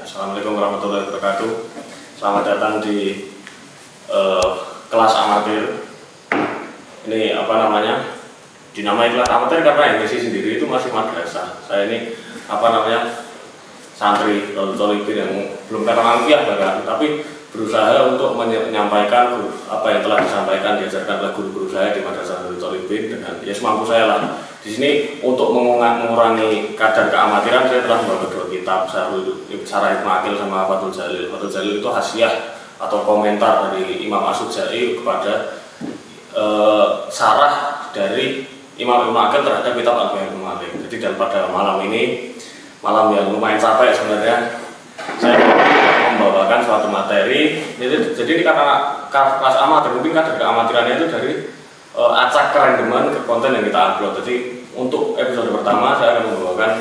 Assalamualaikum warahmatullahi wabarakatuh. Selamat datang di kelas amatir. Ini apa namanya? Dinamai kelas amatir karena yang ngisi sendiri itu masih madrasah. Saya ini apa namanya? Santri Tolibin yang belum kata alfiah bahkan, tapi berusaha untuk menyampaikan apa yang telah disampaikan diajarkan oleh guru-guru saya di Madrasah Tolibin dengan ya semampu saya lah. Di sini untuk mengurangi kadar keamatiran saya telah membawa dua kitab, Syarah Ibnu Aqil sama Fathul Jalil. Fathul Jalil itu hasiah atau komentar dari Imam As-Sudjai kepada syarah dari Imam Ibnu Aqil terhadap kitab Al-Bayan Malik. Jadi dan pada malam ini, malam yang lumayan capek sebenarnya, saya membawakan suatu materi. Jadi ini karena kelas amatir, mungkin kadar keamatirannya itu dari acak kerandoman ke konten yang kita upload. Jadi untuk episode pertama saya akan membawakan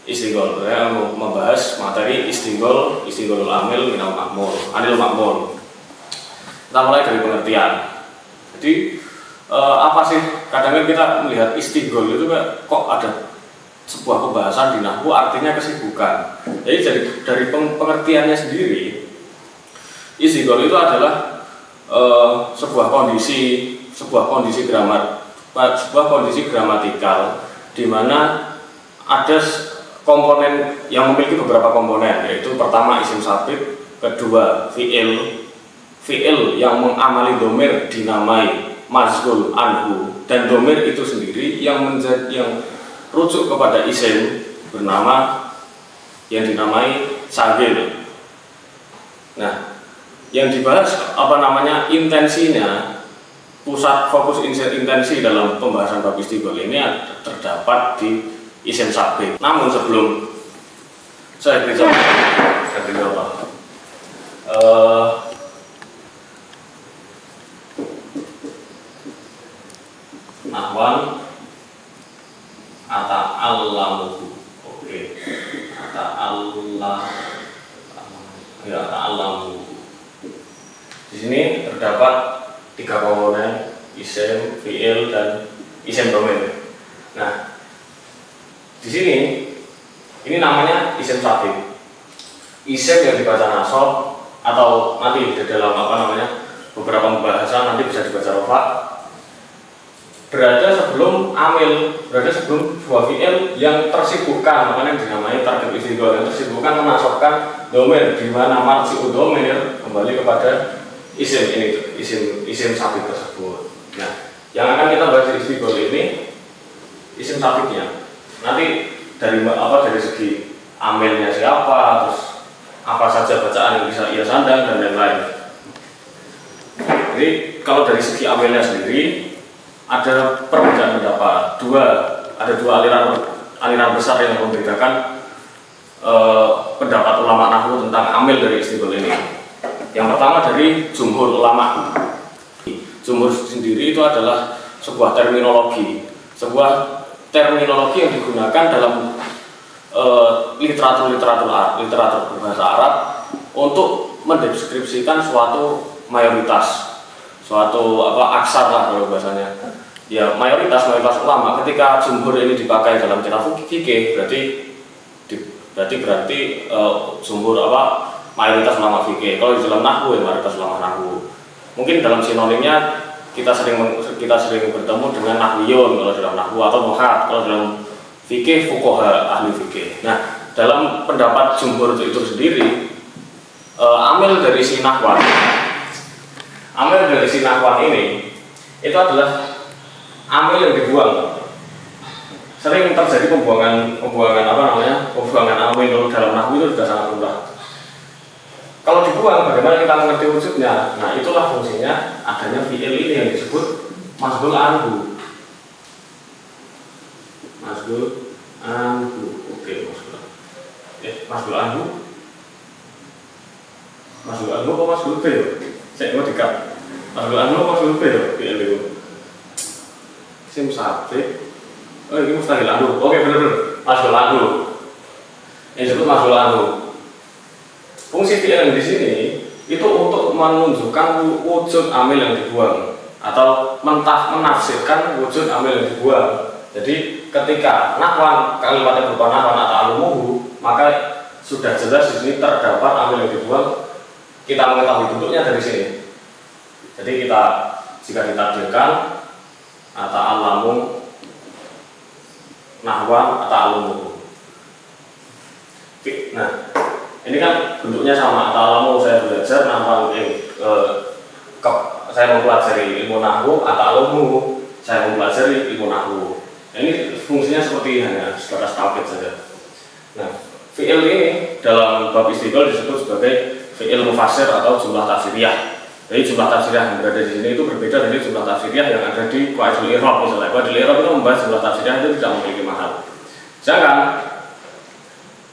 istigol. Saya mau membahas materi istigolul amil minal makmul, anil makmul. Kita mulai dari pengertian. Jadi apa sih? Kadang-kadang kita melihat istigol itu kok ada sebuah pembahasan di nahwu artinya kesibukan. Jadi dari pengertiannya sendiri, istigol itu adalah sebuah kondisi gramatikal di mana ada komponen yang memiliki beberapa komponen, yaitu pertama isim sabit, kedua fi'il yang mengamali domir dinamai mazhul anhu, dan domir itu sendiri yang rujuk kepada isim bernama yang dinamai sagil. Nah, yang dibahas apa namanya intensinya, pusat fokus intensi dalam pembahasan bab istigol ini terdapat di isim sabit. Namun sebelum saya beritahu nahwan ata'allamuhu. Oke. Ata'allamuhu. Di sini terdapat tiga komponen, isim, fi'il, dan isim domir. Nah, di sini ini namanya isim sabit. Isim yang dibaca nasab atau nanti di dalam apa namanya beberapa pembahasan nanti bisa dibaca rofa, berada sebelum amil, berada sebelum sebuah fi'il yang tersibukkan, makanya dinamai target istigol, yang tersibukkan menasabkan domir, di mana marji'u domir kembali kepada isim ini, isim sabit tersebut. Nah, yang akan kita bahas di istigol ini isim sabitnya. Nanti dari segi amilnya siapa, terus apa saja bacaan yang bisa ia sandang dan lain-lain. Jadi kalau dari segi amilnya sendiri ada perbedaan pendapat. Ada dua aliran besar yang membedakan pendapat ulama nahwu tentang amil dari istigol ini. Yang pertama dari jumhur ulama. Jumhur sendiri itu adalah sebuah terminologi yang digunakan dalam literatur bahasa Arab untuk mendeskripsikan suatu mayoritas, suatu aksar lah kalau bahasanya. Ya mayoritas ulama. Ketika jumhur ini dipakai dalam kitab fikih, berarti jumhur mayoritas ulama fikih. Kalau di dalam nahwu ya mayoritas ulama nahwu. Mungkin dalam sinonimnya kita sering bertemu dengan nahwiyun kalau dalam nahwu, atau nuhat kalau dalam fikih fuqaha, ahli fikih. Nah, dalam pendapat jumhur itu sendiri, amil dari si nahwan ini itu adalah amil yang dibuang. Sering terjadi pembuangan amil dalam nahwu itu sudah sangat mudah. Kalau dibuang, bagaimana kita mengerti wujudnya? Nah, itulah fungsinya adanya fi'il ini yang disebut mazhul anhu. Oke, mazhul anhu. Mazhul anhu apa mazhul B? Saya mau dikat. Mazhul anhu apa mazhul B? Fi'il itu. Isim sabit. Oh, ini mustahil anhu. Oke, benar. Mazhul anhu. Ini disebut mazhul anhu. Fungsi fi'il yang di sini itu untuk menunjukkan wujud amil yang dibuang atau menafsirkan wujud amil yang dibuang. Jadi ketika nahwan kalimatnya berupa nahwan atau alumuhu, maka sudah jelas di sini terdapat amil yang dibuang. Kita mengetahui bentuknya dari sini. Jadi jika ditakdirkan ata'allamu nahwan ata'allamu. Nah, ini kan bentuknya sama. Ata'allamu saya belajar, nahwan saya mempelajari ilmu nahwu, ata'allamu saya mempelajari ilmu nahwu. Ini fungsinya seperti hanya sebatas taukid saja. Nah, fi'il ini dalam bab istiqlal disebut sebagai fi'il mufassir atau jumlah tafsiriyah. Jadi jumlah tafsiriyah yang berada di sini itu berbeda dari jumlah tafsiriyah yang ada di qaidul i'rab misalnya. Qaidul i'rab itu membahas jumlah tafsiriyah itu tidak memiliki mahal. Sedangkan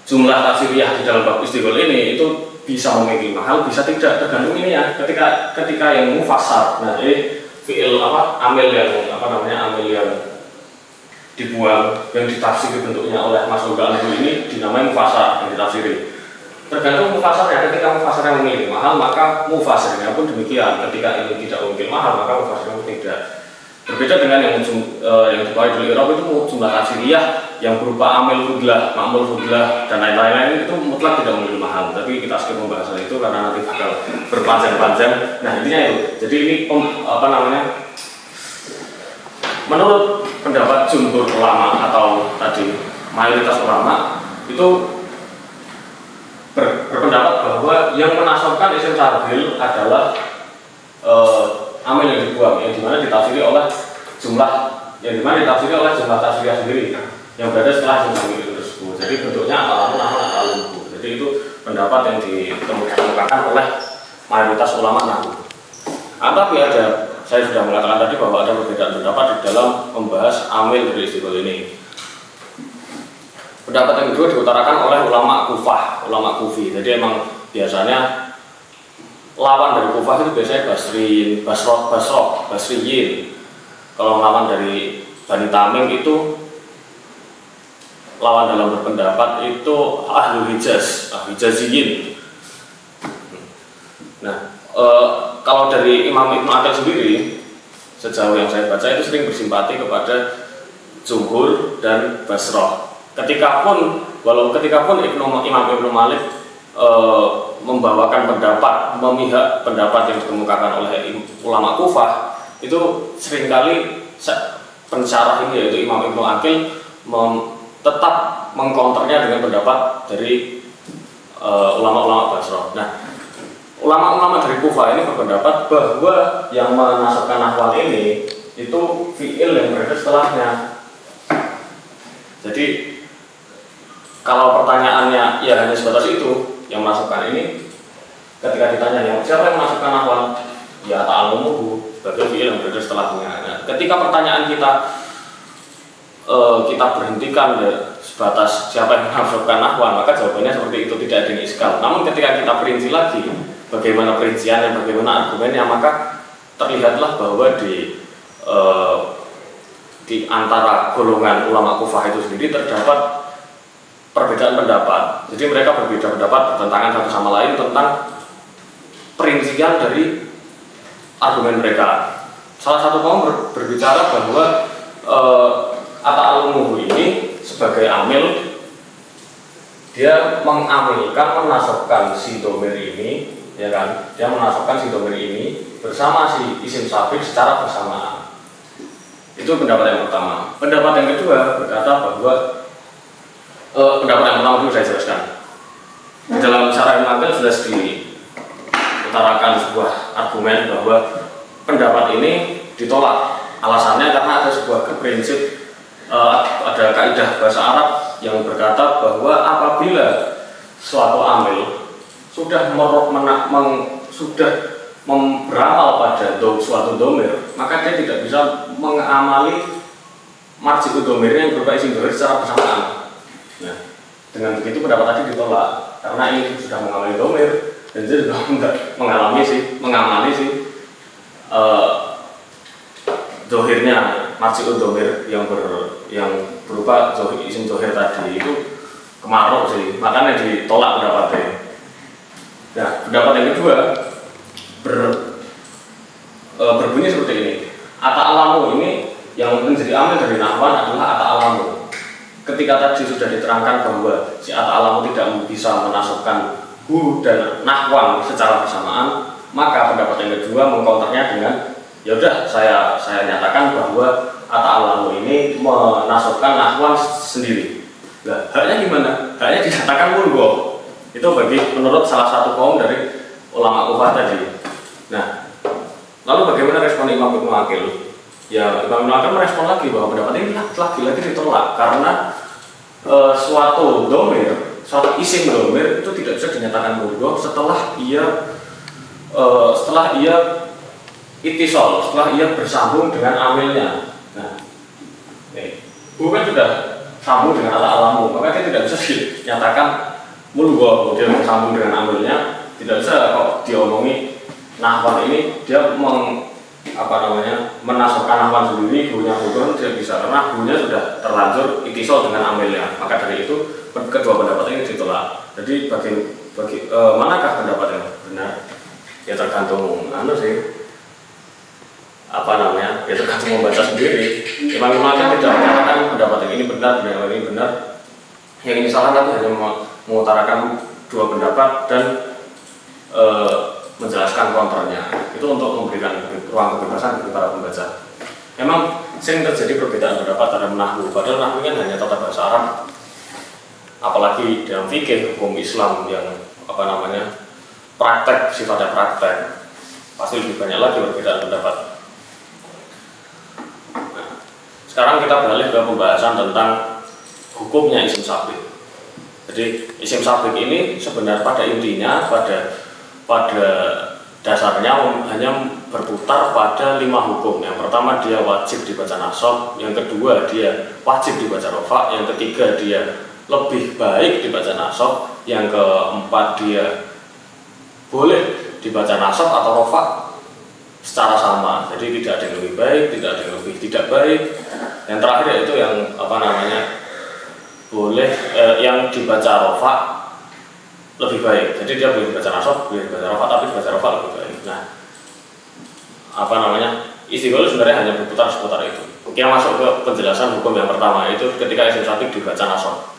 jumlah tafsiriyah di dalam bab istiqlal ini itu bisa memiliki mahal, bisa tidak, tergantung ini ya. Ketika yang mufassar, nah ini fi'il amil yang dibuang, yang ditafsiri bentuknya oleh masuk dalam ini dinamai mufassar yang ditafsiri. Tergantung mufassarnya, ketika mufassarnya memiliki mahal maka mufassirnya pun demikian. Ketika ini tidak memiliki mahal maka mufassirnya pun tidak. Berbeda dengan yang dipakai di Arab itu jumlah tafsiriyah yang berupa amil fudlah, ma'mul fudlah dan lain-lain itu mutlak tidak memiliki mahal. Tapi kita skip pembahasan itu karena nanti bakal berpanjang-panjang. Nah intinya itu. Jadi ini menurut pendapat jumhur ulama atau tadi mayoritas ulama itu berpendapat bahwa yang menasabkan isim tafdhil adalah amil yang dibuang, yang dimana ditafsiri oleh jumlah tafsiriyah sendiri yang berada setelah isim tafdhil itu tersebut. Jadi bentuknya ata'allamu. Jadi itu pendapat yang dikemukakan oleh mayoritas ulama nahwu. Tapi saya sudah mengatakan tadi bahwa ada perbedaan pendapat di dalam membahas amil dari istiqlal ini. Pendapat yang kedua diutarakan oleh ulama Kufah, ulama Kufi. Jadi emang biasanya lawan dari Kufah itu biasanya Basriyin. Kalau lawan dari Bani Tamim itu lawan dalam berpendapat itu Ahlul Hijaziyin. Nah, kalau dari Imam Ibnu Aqil sendiri, sejauh yang saya baca itu sering bersimpati kepada Jumhur dan Basrah. Ketika pun Imam Ibnu Malik membawakan memihak pendapat yang dikemukakan oleh ulama Kufah, itu seringkali pensyarah ini yaitu Imam Ibnu Aqil tetap mengkonternya dengan pendapat dari ulama-ulama Basrah. Nah, ulama-ulama dari Kufah ini berpendapat bahwa yang menasabkan nahwan ini itu fi'il yang berada setelahnya. Jadi kalau pertanyaannya ya hanya sebatas itu yang menasabkan ini, ketika ditanya siapa yang menasabkan nahwan, ya ta'allamu sebagai fi'il yang berada setelahnya. Nah, ketika pertanyaan kita berhentikan sebatas siapa yang menasabkan nahwan, maka jawabannya seperti itu, tidak ada yang iskal. Namun ketika kita perinci lagi bagaimana perinciannya, bagaimana argumennya, maka terlihatlah bahwa di antara golongan ulama Kufah itu sendiri terdapat perbedaan pendapat. Jadi mereka berbeda pendapat, bertentangan satu sama lain tentang perincian dari argumen mereka. Salah satu kaum berbicara bahwa ata'allamu ini sebagai amil, dia menasabkan si domir ini, ya kan? Dia menasabkan si domir ini bersama si isim sabik secara bersamaan. Itu pendapat yang pertama. Pendapat yang kedua berkata bahwa pendapat yang pertama dulu saya jelaskan. Di dalam syarah Ibnu Aqil jelas diutarakan sebuah argumen bahwa pendapat ini ditolak. Alasannya karena ada sebuah prinsip, ada kaidah bahasa Arab yang berkata bahwa apabila suatu amil sudah beramal pada suatu domir, maka dia tidak bisa mengamali marji'u domirnya yang berupa isim domir secara bersamaan. Nah, dengan begitu pendapat tadi ditolak karena ini sudah mengamali domir dan dia juga mengamali dohirnya marji'u domir yang berupa isim dohir tadi itu kemaruk sih, makanya ditolak pendapatnya. Nah, pendapat yang kedua berbunyi seperti ini. Ata'allamu ini yang menjadi amil dari nahwan adalah ata'allamu. ketika tadi sudah diterangkan bahwa si ata'alamu tidak bisa menasabkan hu dan nahwan secara bersamaan, maka pendapat yang kedua mengcounternya dengan ya udah saya nyatakan bahwa ata'alamu ini menasabkan nahwan sendiri. Nah, haknya gimana? Haknya dinyatakan mulgho. Itu menurut salah satu kaum dari ulama Kufah tadi. Nah, lalu bagaimana respon Imam Ibnu Aqil? Ya, Imam Ibnu Aqil merespon lagi bahwa pendapat ini lagi ditolak karena suatu domir, suatu isim domir itu tidak bisa dinyatakan mulgho setelah ia itisol, setelah ia bersambung dengan amilnya. Nah, bukan sudah sambung dengan ata'alamu, maka dia tidak bisa dinyatakan mulgho, kemudian bersambung dengan amilnya. Tidak bisa kok diomongi nahwan ini dia menasabkan nahwan sendiri, hunya hukum tidak bisa karena hunya sudah terlanjur itisol dengan amilnya. Maka dari itu kedua pendapat ini ditolak. Jadi bagi manakah pendapat yang benar? Ya tergantung ya tergantung membaca sendiri. Imam Aqil tidak mengatakan pendapat yang ini benar, yang ini benar, yang ini salah, tapi hanya mengutarakan dua pendapat dan menjelaskan konternya. Itu untuk memberikan ruang kebebasan bagi para pembaca. Memang sering terjadi perbedaan pendapat dalam nahwu, padahal nahwu kan hanya tata bahasa Arab, apalagi dalam fikih hukum Islam yang praktek, sifatnya praktek, pasti lebih banyak lagi perbedaan pendapat. Nah, sekarang kita beralih ke pembahasan tentang hukumnya isim sabit. Jadi isim sabit ini sebenarnya pada intinya pada dasarnya hanya berputar pada 5 hukum. Yang pertama dia wajib dibaca nasab, yang kedua dia wajib dibaca rofa, yang ketiga dia lebih baik dibaca nasab, yang keempat dia boleh dibaca nasab atau rofa secara sama. Jadi tidak ada yang lebih baik, tidak ada yang lebih tidak baik. Yang terakhir yaitu yang boleh yang dibaca rofa lebih baik. Jadi dia boleh dibaca nasab, boleh dibaca rofa, tapi dibaca rofa lebih baik. Nah, istighol sebenarnya hanya berputar seputar itu. Kita masuk ke penjelasan hukum yang pertama, yaitu ketika isim sabit dibaca nasab,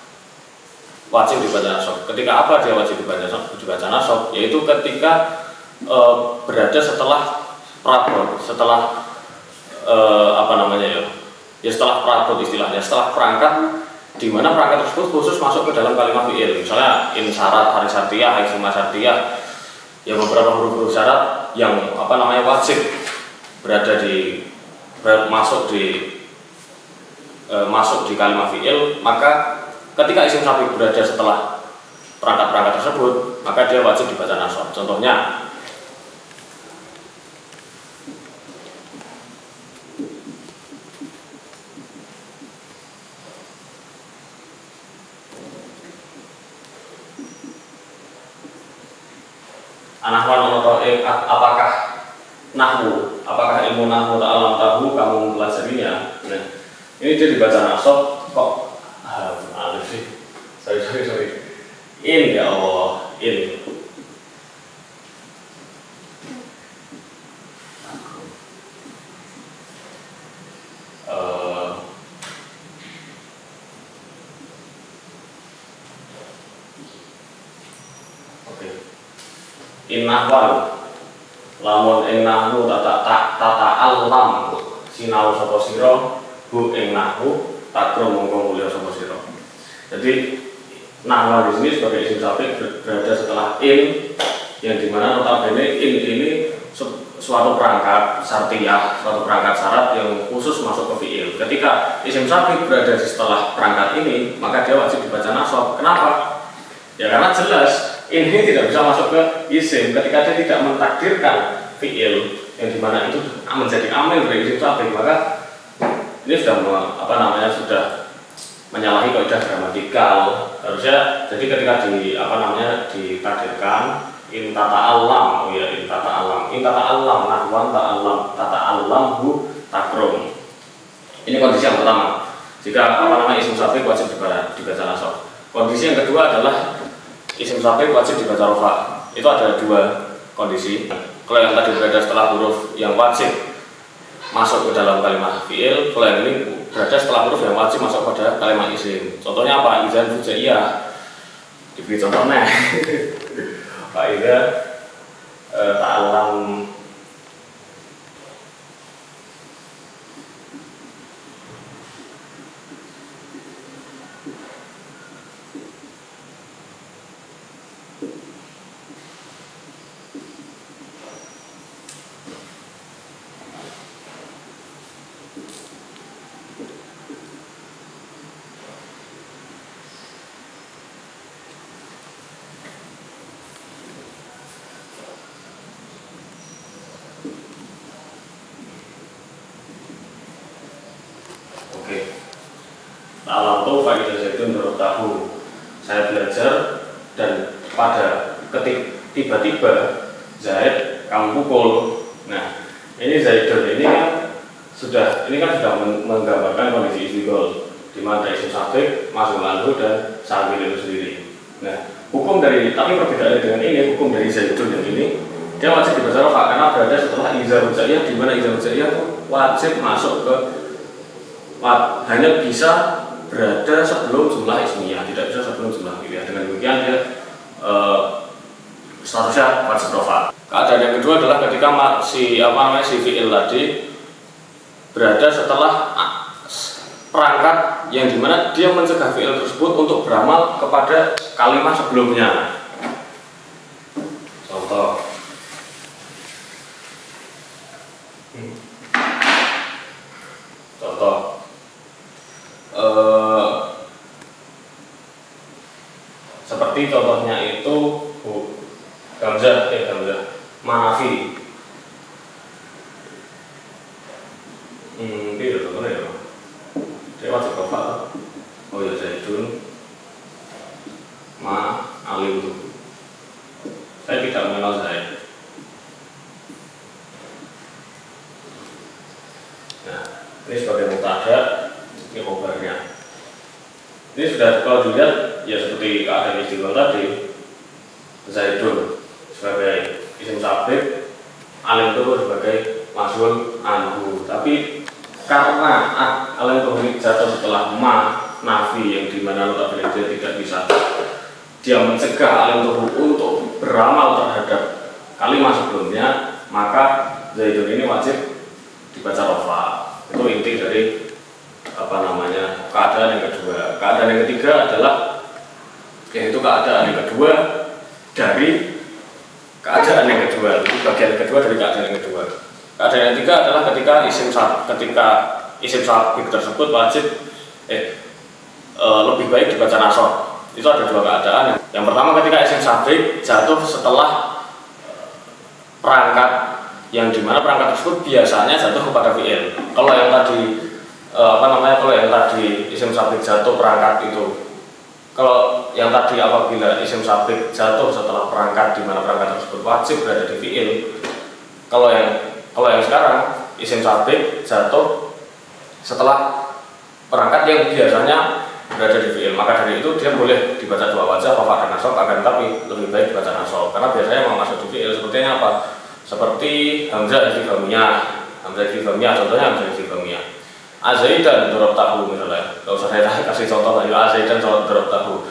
wajib dibaca nasab. Ketika apa dia wajib dibaca nasab? Yaitu ketika berada setelah prabot, setelah setelah prabot istilahnya, setelah perangkat, di mana perangkat tersebut khusus masuk ke dalam kalimat fi'il. Misalnya in syarat, hari syartiyah, isim syartiyah, ya beberapa huruf-huruf syarat yang wajib berada masuk di kalimat fi'il, maka ketika isim sabit berada setelah perangkat-perangkat tersebut, maka dia wajib dibaca nasab. Contohnya apakah ilmu nahwu ta'alam tahu kamu mempelajarinya? Nah, ini dia dibaca nasab kok sorry ini ya Allah ini innahwan lamun ing nahwu tata alam sinau sapa sira bu ing nahwu takrum mongko mulya sapa sira. Jadi nahwu di sini sebagai isim sabit berada setelah in, yang dimana notabene in ini suatu perangkat syartiyah, suatu perangkat syarat yang khusus masuk ke fi'il. Ketika isim sabit berada di setelah perangkat ini, maka dia wajib dibaca nasab. Kenapa? Ya karena jelas ini tidak bisa masuk ke isim ketika dia tidak mentakdirkan fi'il, yang dimana itu menjadi amil dari isim sabit, maka ini sudah sudah menyalahi kaidah gramatikal. Harusnya jadi ketika ditakdirkan in tata alam, in tata alam nahwan ta'allamhu takrum. Ini kondisi yang pertama. Jika isim sabit wajib dibaca nasab. Kondisi yang kedua adalah isim sabit wajib dibaca rofa. Itu ada 2 kondisi. Kalau yang tadi berada setelah huruf yang wajib masuk ke dalam kalimat fi'il, kalau yang ini berada setelah huruf yang wajib masuk pada kalimat isim. Contohnya apa? Izan fujaiyah. Diberi contohnya. Pak Iza ta'alam. Oke. Ta'alam tuh Pak Iza Zaidun menurut tahu. Saya belajar dan pada tiba-tiba Zaid kamu pukul. Nah, ini Zaidun ini kan sudah menggambarkan kondisi istiqol di mana isim sabik, masuk lalu dan sambil itu sendiri. Nah, hukum dari tapi perbedaannya dengan ini, hukum dari Zaidun yang ini dia wajib dibaca rafa karena berada setelah iza rujaiyah, di mana iza rujaiyah itu wajib masuk ke hanya bisa berada sebelum jumlah ismiyah, tidak bisa sebelum jumlah fi'liyah. Dengan demikian dia statusnya wajib rafa. Keadaan yang kedua adalah ketika si fi'il tadi berada setelah perangkat yang dimana dia mencegah fi'il tersebut untuk beramal kepada kalimat sebelumnya. Contoh, seperti contohnya itu Hamzah Manafi. Ini udah mana ya? Dia wajib rafa. Oh ya, Zaidun ma alim tuh. Saya tidak mengenal Zaid. Nah, ini sebagai mubtada, ini khobarnya. Ini sudah kalau dilihat ya seperti keadaan istiqlal tadi. Zaidun sebagai isim sabik, alim itu sebagai masyhur anhu. Tapi karena alim itu jatuh setelah ma nafi yang dimana notabene dia tidak bisa, dia mencegah alim itu untuk beramal terhadap kalimat sebelumnya, maka Zaidun ini wajib dibaca rafa. Itu inti dari keadaan yang kedua. Keadaan yang ketiga adalah yaitu keadaan yang kedua dari keadaan yang kedua, itu bagian kedua dari keadaan yang kedua. Keadaan yang ketiga adalah ketika isim sabik tersebut wajib lebih baik dibaca nasab. Itu ada dua keadaan. Yang pertama ketika isim sabik jatuh setelah perangkat yang dimana perangkat tersebut biasanya jatuh kepada fi'il. Kalau yang tadi kalau yang tadi isim sabik jatuh perangkat itu, kalau yang tadi apabila isim sabik jatuh setelah perangkat di mana perangkat tersebut wajib berada di fi'il. Kalau yang sekarang isim sabik jatuh setelah perangkat yang biasanya berada di fi'il, maka dari itu dia boleh dibaca dua wajah rafa dan nasab, akan tapi lebih baik dibaca nasab karena biasanya memang masuk di fi'il. Sepertinya apa? Seperti hamzah istifhamiyah, contohnya hamzah istifhamiyah. Azaidan dorab tahu misalnya, nggak usah saya kasih contoh lagi. Azaidan dorab tahu.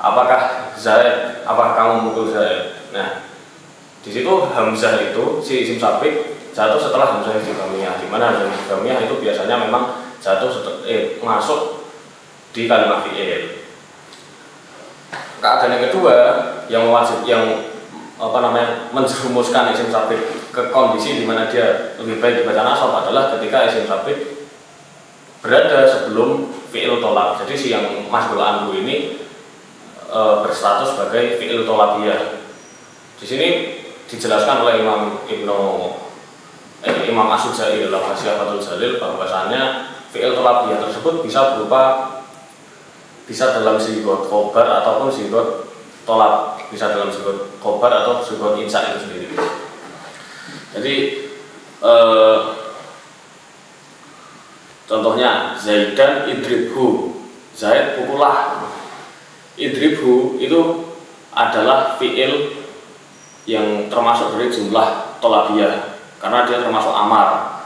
Apakah kamu mukul Zaid? Nah, di situ hamzah itu si isim sabik jatuh setelah hamzah istifhamiyah, di mana hamzah istifhamiyah itu biasanya memang jatuh masuk di kalimat fi'il. Keadaan yang kedua yang menjerumuskan isim sabik ke kondisi di mana dia lebih baik dibaca nasab adalah ketika isim sabik berada sebelum fi'il tolak. Jadi si yang masbul anhu ini berstatus sebagai fi'il tolabiyah. Di sini dijelaskan oleh Imam As-Sujai dalam Hasyiatul Jalil bahwasannya fi'il tolabiyah tersebut bisa dalam sigot khobar ataupun sigot tolak, bisa dalam sigot khobar atau sigot insa itu sendiri. Jadi contohnya Zaidan idribhu, Zaid pukullah. Idribhu itu adalah fi'il yang termasuk dari jumlah tolabiyah karena dia termasuk amar.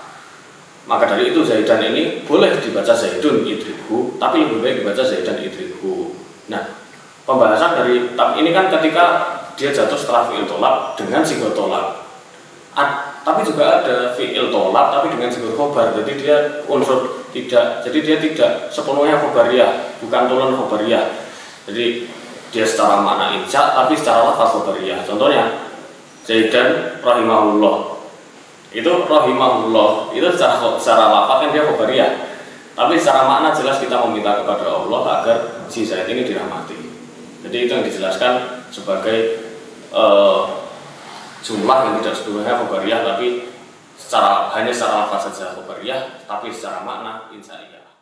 Maka dari itu Zaidan ini boleh dibaca Zaidun idrikhu, tapi lebih baik dibaca Zaidan idrikhu. Nah, pembahasan dari ini kan ketika dia jatuh setelah fi'il tolak dengan sigot tolak. Tapi juga ada fi'il tolak tapi dengan sigot khobar. Jadi dia unsur tidak, jadi dia tidak sepenuhnya khobariyah, bukan turun khobariyah. Jadi dia secara makna insya tapi secara lafaz khobariyah. Contohnya Zaidan rahimahullah. Itu rahimahullah itu secara lafaz kan dia khobariyah. Tapi secara makna jelas kita meminta kepada Allah agar si Zaid ini dirahmati. Jadi itu yang dijelaskan sebagai jumlah yang tidak sepenuhnya khobariyah, tapi hanya secara lafaz saja khobariyah, tapi secara makna insya Allah.